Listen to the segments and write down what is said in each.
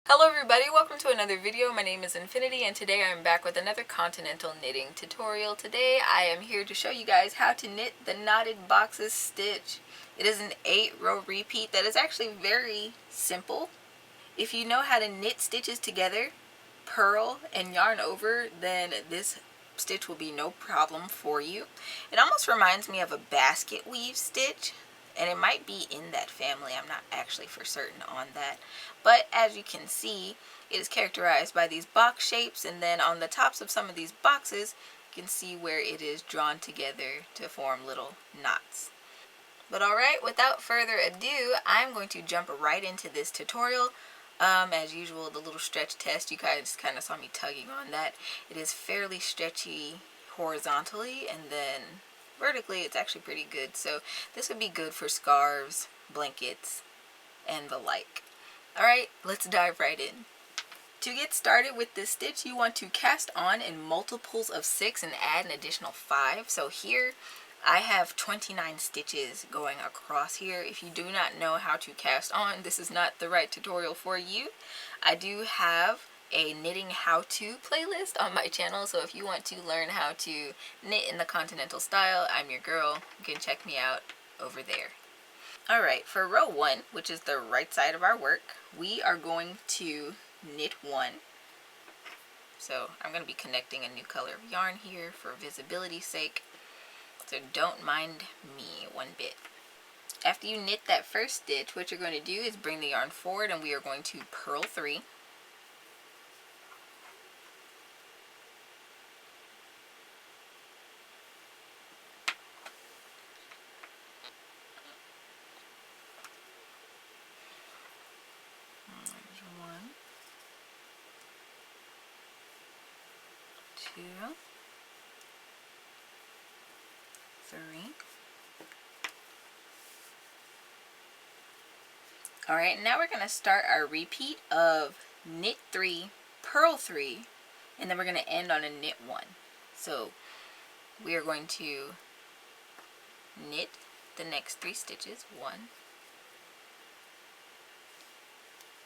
Hello everybody, welcome to another video. My name is Infiniti and today I am back with another Continental knitting tutorial. Today I am here to show you guys how to knit the knotted boxes stitch. It is an 8-row repeat that is actually very simple. If you know how to knit stitches together, purl and yarn over, then this stitch will be no problem for you. It almost reminds me of a basket weave stitch, and it might be in that family. I'm not actually for certain on that, but as you can see, it is characterized by these box shapes, and then on the tops of some of these boxes you can see where it is drawn together to form little knots. But alright, without further ado, I'm going to jump right into this tutorial. As usual, the little stretch test, you guys kind of saw me tugging on that. It is fairly stretchy horizontally, and then vertically it's actually pretty good. So this would be good for scarves, blankets, and the like. Alright, let's dive right in. To get started with this stitch, you want to cast on in multiples of 6 and add an additional 5. So here I have 29 stitches going across here. If you do not know how to cast on, this is not the right tutorial for you. I do have a knitting how-to playlist on my channel, so if you want to learn how to knit in the Continental style, I'm your girl. You can check me out over there. Alright, for row 1, which is the right side of our work, we are going to knit 1. So I'm going to be connecting a new color of yarn here for visibility's sake. So don't mind me one bit. After you knit that first stitch, what you're going to do is bring the yarn forward, and we are going to purl 3. There's 1, 2, 3. Alright, now we're going to start our repeat of knit 3, purl 3, and then we're going to end on a knit 1. So we are going to knit the next 3 stitches, 1,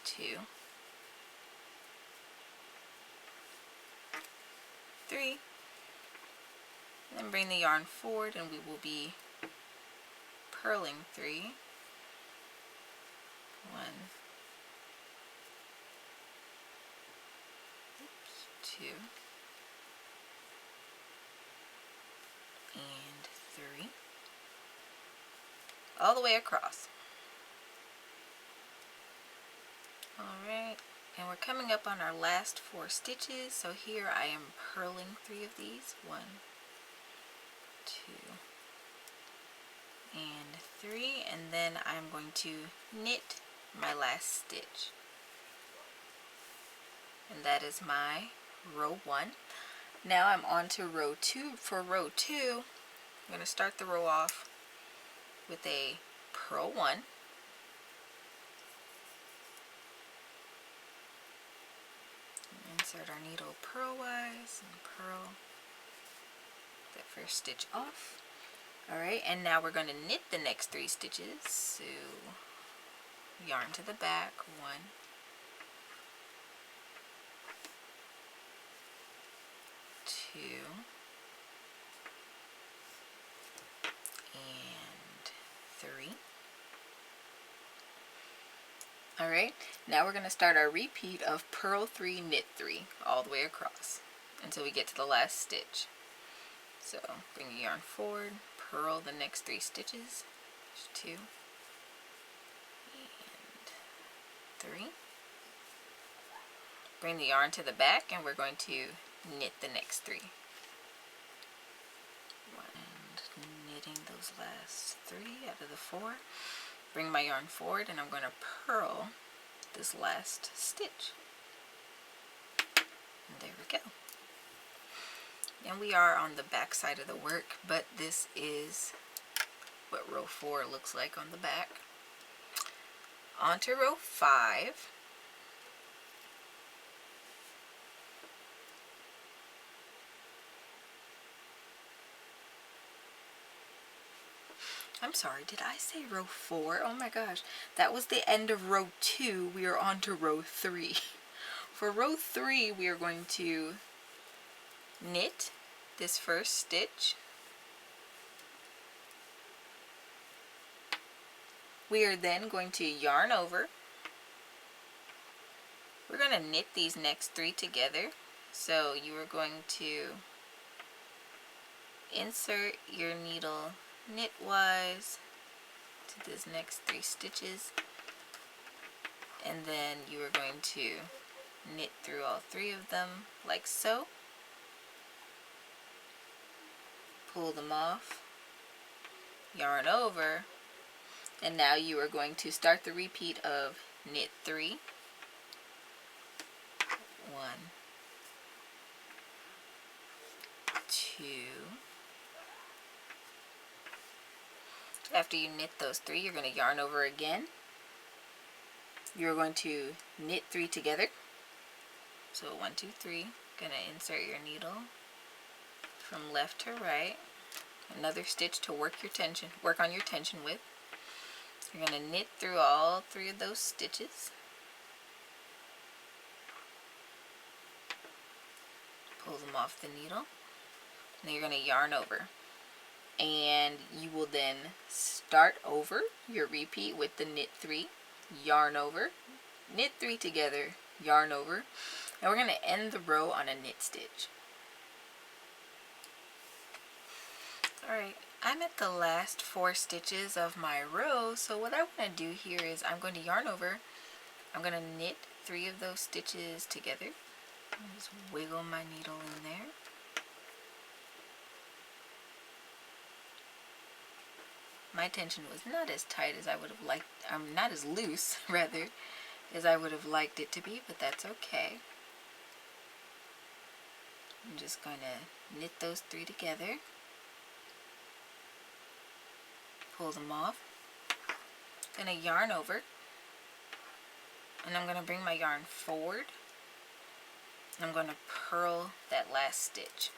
2, 3, and then bring the yarn forward, and we will be purling 3, 1, 2, and 3, all the way across. Alright, and we're coming up on our last 4 stitches, so here I am purling 3 of these, 1, 2, and 3, and then I'm going to knit my last stitch. And that is my row 1. Now I'm on to row 2. For row 2, I'm going to start the row off with a purl 1. Insert our needle purlwise and purl that first stitch off. Alright, and now we're going to knit the next 3 stitches. So yarn to the back, 1, 2, and 3. Alright, now we're going to start our repeat of purl 3, knit 3 all the way across until we get to the last stitch. So bring your yarn forward, purl the next 3 stitches, 2 and 3. Bring the yarn to the back, and we're going to knit the next 3. And knitting those last 3 out of the 4. Bring my yarn forward, and I'm going to purl this last stitch. And there we go. And we are on the back side of the work, but this is what row 4 looks like on the back. On to row 5. I'm sorry, did I say row 4? Oh my gosh, that was the end of row 2. We are on to row 3. For row 3, we are going to knit this first stitch. We are then going to yarn over. We're going to knit these next 3 together. So you are going to insert your needle knitwise to this next 3 stitches, and then you are going to knit through all 3 of them like so. Pull them off, yarn over, and now you are going to start the repeat of knit 3, 1, 2. After you knit those 3, you're going to yarn over again. You're going to knit 3 together. So 1, 2, 3. Going to insert your needle from left to right. Another stitch to work on your tension with. You're going to knit through all 3 of those stitches. Pull them off the needle. And you're going to yarn over. And you will then start over your repeat with the knit 3, yarn over, knit 3 together, yarn over, and we're going to end the row on a knit stitch. Alright, I'm at the last 4 stitches of my row, so what I want to do here is I'm going to yarn over, I'm going to knit 3 of those stitches together, just wiggle my needle in there. My tension was not as tight as I would have liked, not as loose, rather, as I would have liked it to be, but that's okay. I'm just going to knit those 3 together, pull them off, going to yarn over, and I'm going to bring my yarn forward, and I'm going to purl that last stitch.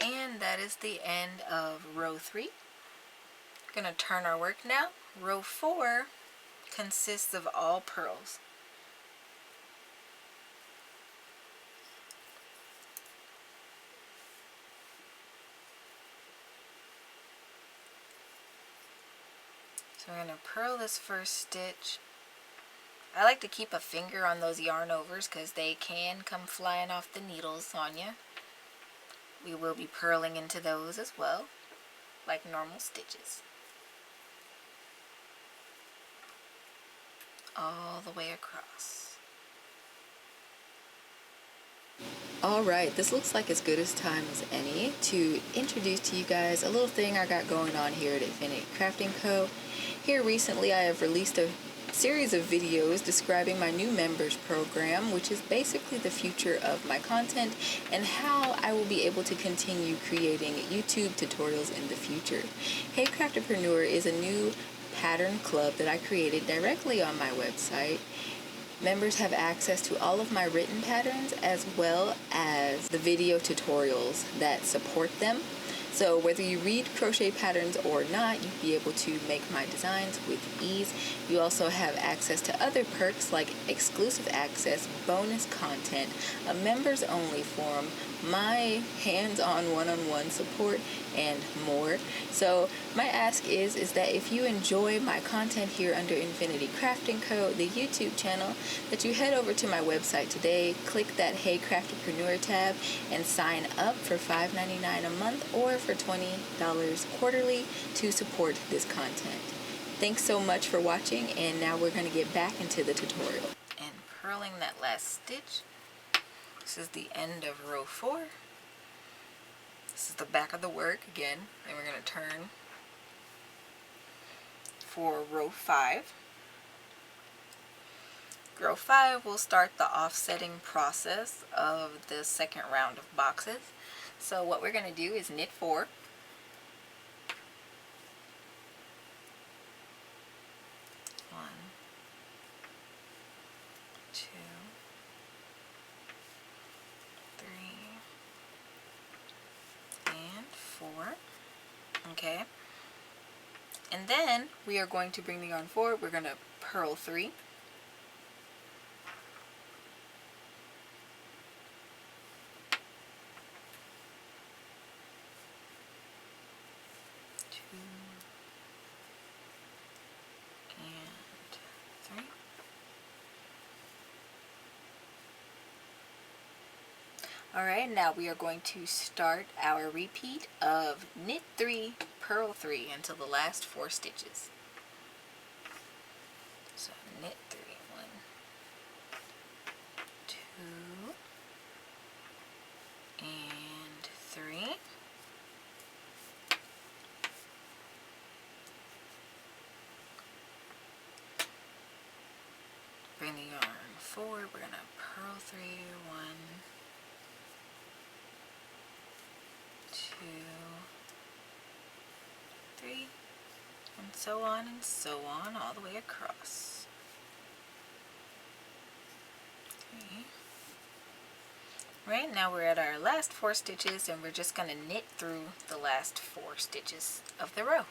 And that is the end of row 3. We're going to turn our work now. Row 4 consists of all purls. So we're going to purl this first stitch. I like to keep a finger on those yarn overs because they can come flying off the needles on you. We will be purling into those as well, like normal stitches. All the way across. Alright, this looks like as good a time as any to introduce to you guys a little thing I got going on here at Infiniti Crafting Co. Here recently I have released a series of videos describing my new members program, which is basically the future of my content and how I will be able to continue creating YouTube tutorials in the future. Hey Crafterpreneur is a new pattern club that I created directly on my website. Members have access to all of my written patterns as well as the video tutorials that support them. So whether you read crochet patterns or not, you'll be able to make my designs with ease. You also have access to other perks like exclusive access, bonus content, a members only forum, my hands-on one-on-one support, and more. So my ask is that if you enjoy my content here under Infiniti Crafting Co., the YouTube channel, that you head over to my website today, click that Hey Crafterpreneur tab, and sign up for $5.99 a month or for $20 quarterly to support this content. Thanks so much for watching, and now we're going to get back into the tutorial. And purling that last stitch. This is the end of row 4. This is the back of the work again. Then we're going to turn for row 5. Row 5 will start the offsetting process of the second round of boxes. So what we're going to do is knit 4. Okay, and then we are going to bring the yarn forward. We're going to purl 3. 2 and 3. Alright, now we are going to start our repeat of knit 3, purl 3 until the last 4 stitches. So knit 3, 1, 2, and 3. Bring the yarn forward. We're going to purl 3, 1, 2, 3, and so on all the way across. 3. Right, now we're at our last 4 stitches, and we're just going to knit through the last 4 stitches of the row.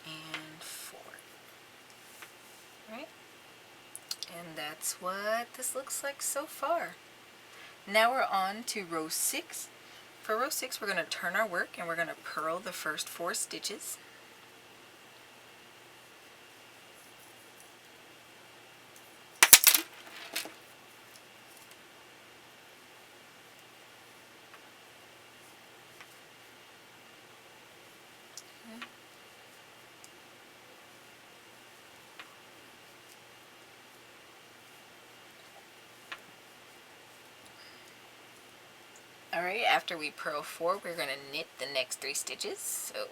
And 4. Right? And that's what this looks like so far. Now we're on to row 6. For row 6, we're going to turn our work and we're going to purl the first 4 stitches. Alright, after we purl 4, we're going to knit the next 3 stitches. So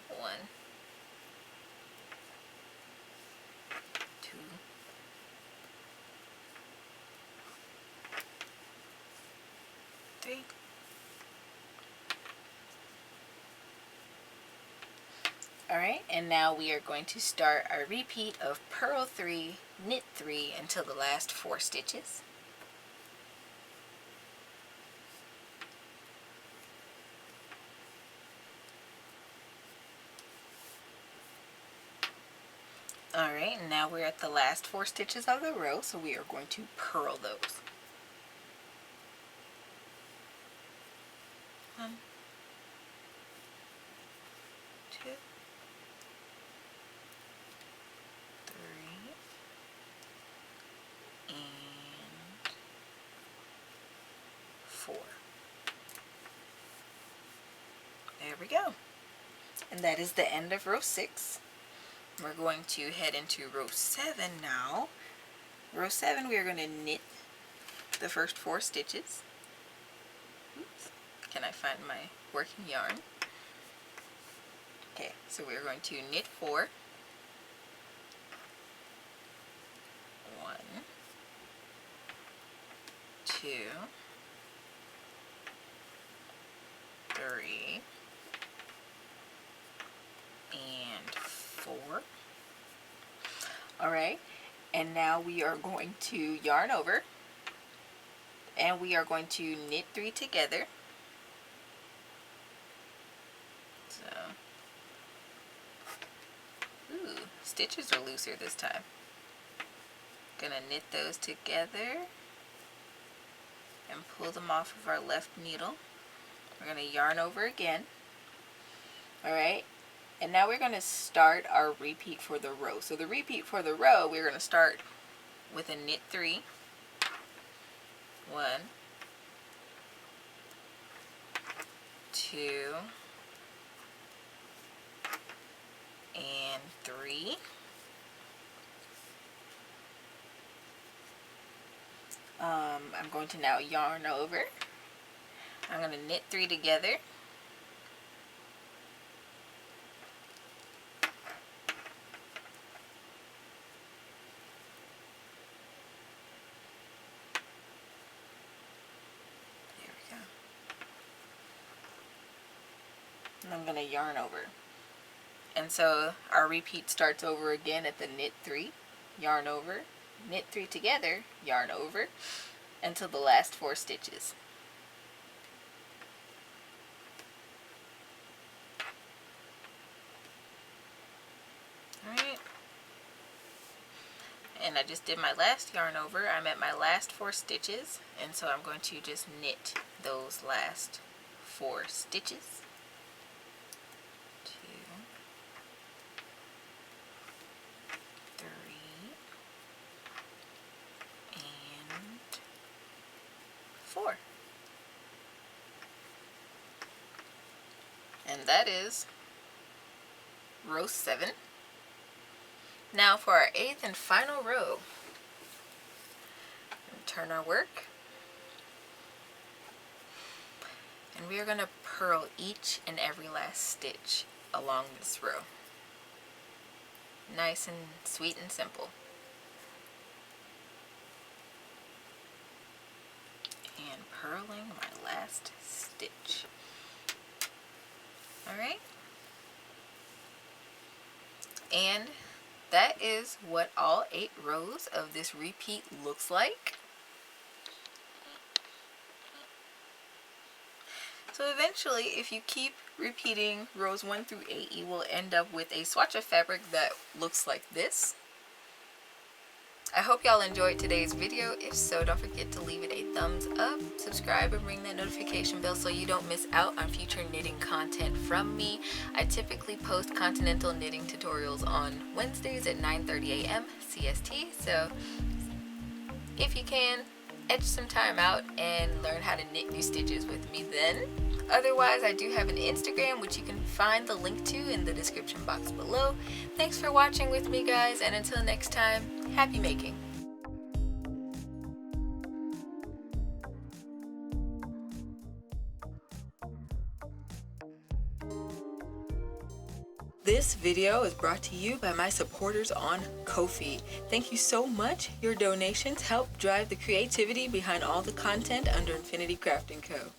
1, 2, 3. Alright, and now we are going to start our repeat of purl 3, knit 3 until the last 4 stitches. Alright, and now we're at the last 4 stitches of the row, so we are going to purl those. 1, 2, 3, and 4. There we go. And that is the end of row 6. We're going to head into row 7 now. Row 7, we are going to knit the first 4 stitches. Oops. Can I find my working yarn? Okay, so we're going to knit 4. 1, 2, 3, and 4. Alright, and now we are going to yarn over, and we are going to knit 3 together. So, ooh, stitches are looser this time. Gonna knit those together and pull them off of our left needle. We're gonna yarn over again. Alright, and now we're going to start our repeat for the row. So the repeat for the row, we're going to start with a knit 3. 1, 2, and 3. I'm going to now yarn over. I'm going to knit 3 together. And I'm going to yarn over. And so our repeat starts over again at the knit 3, yarn over, knit 3 together, yarn over, until the last 4 stitches. Alright. And I just did my last yarn over. I'm at my last 4 stitches, and so I'm going to just knit those last 4 stitches. 2, 3, and 4. And that is row 7. Now for our 8th and final row, turn our work, and we are going to purl each and every last stitch along this row. Nice and sweet and simple. And purling my last stitch. Alright? And that is what all 8 rows of this repeat looks like. So eventually, if you keep repeating rows 1 through 8, you will end up with a swatch of fabric that looks like this. I hope y'all enjoyed today's video. If so, don't forget to leave it a thumbs up, subscribe, and ring that notification bell so you don't miss out on future knitting content from me. I typically post Continental knitting tutorials on Wednesdays at 9:30 a.m. CST, so if you can, edge some time out and learn how to knit new stitches with me then. Otherwise, I do have an Instagram, which you can find the link to in the description box below. Thanks for watching with me, guys, and until next time, happy making! This video is brought to you by my supporters on Ko-fi. Thank you so much. Your donations help drive the creativity behind all the content under Infiniti Crafting Co.